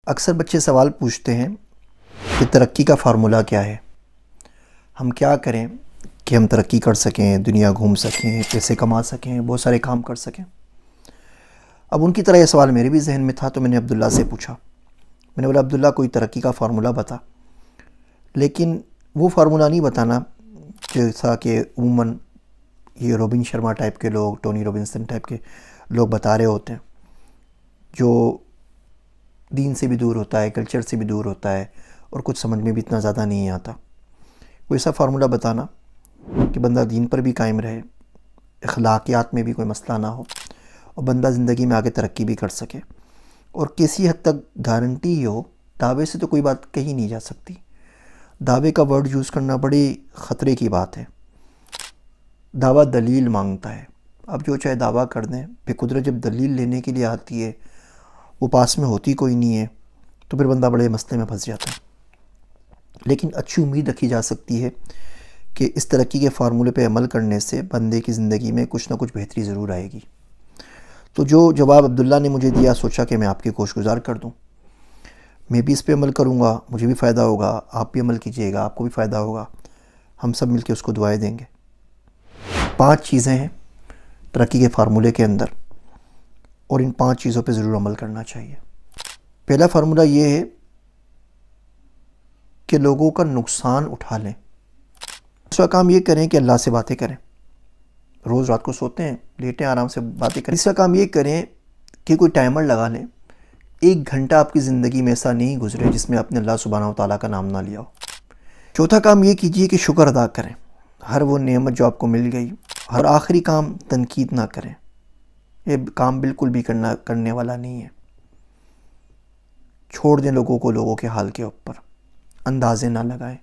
اکثر بچے سوال پوچھتے ہیں کہ ترقی کا فارمولہ کیا ہے، ہم کیا کریں کہ ہم ترقی کر سکیں، دنیا گھوم سکیں، پیسے کما سکیں، بہت سارے کام کر سکیں۔ اب ان کی طرح یہ سوال میرے بھی ذہن میں تھا، تو میں نے عبداللہ سے پوچھا۔ میں نے بولا عبداللہ کوئی ترقی کا فارمولہ بتا، لیکن وہ فارمولہ نہیں بتانا جیسا کہ عموماً یہ روبن شرما ٹائپ کے لوگ، ٹونی روبنسن ٹائپ کے لوگ بتا رہے ہوتے ہیں، جو دین سے بھی دور ہوتا ہے، کلچر سے بھی دور ہوتا ہے، اور کچھ سمجھ میں بھی اتنا زیادہ نہیں آتا۔ کوئی ایسا فارمولہ بتانا کہ بندہ دین پر بھی قائم رہے، اخلاقیات میں بھی کوئی مسئلہ نہ ہو، اور بندہ زندگی میں آگے ترقی بھی کر سکے، اور کسی حد تک گارنٹی ہو۔ دعوے سے تو کوئی بات کہی نہیں جا سکتی، دعوے کا ورڈ یوز کرنا بڑی خطرے کی بات ہے۔ دعویٰ دلیل مانگتا ہے، اب جو چاہے دعویٰ کر دیں، بے قدرت جب دلیل لینے کے لیے آتی ہے وہ پاس میں ہوتی کوئی نہیں ہے، تو پھر بندہ بڑے مسئلے میں پھنس جاتا ہے۔ لیکن اچھی امید رکھی جا سکتی ہے کہ اس ترقی کے فارمولے پہ عمل کرنے سے بندے کی زندگی میں کچھ نہ کچھ بہتری ضرور آئے گی۔ تو جو جواب عبداللہ نے مجھے دیا، سوچا کہ میں آپ کی گوش گزار کر دوں۔ میں بھی اس پہ عمل کروں گا، مجھے بھی فائدہ ہوگا، آپ بھی عمل کیجئے گا، آپ کو بھی فائدہ ہوگا، ہم سب مل کے اس کو دعائیں دیں گے۔ 5 چیزیں ہیں ترقی کے فارمولے کے اندر، اور ان 5 چیزوں پہ ضرور عمل کرنا چاہیے۔ پہلا فارمولہ یہ ہے کہ لوگوں کا نقصان اٹھا لیں۔ دوسرا کام یہ کریں کہ اللہ سے باتیں کریں، روز رات کو سوتے ہیں، لیٹیں آرام سے باتیں کریں۔ تیسرا کام یہ کریں کہ کوئی ٹائمر لگا لیں، 1 گھنٹہ آپ کی زندگی میں ایسا نہیں گزرے جس میں آپ نے اللہ سبحانہ و تعالیٰ کا نام نہ لیا ہو۔ چوتھا کام یہ کیجئے کہ شکر ادا کریں، ہر وہ نعمت جو آپ کو مل گئی۔ ہر آخری کام تنقید نہ کریں، یہ کام بالکل بھی کرنے والا نہیں ہے۔ چھوڑ دیں لوگوں کو لوگوں کے حال کے اوپر، اندازے نہ لگائیں۔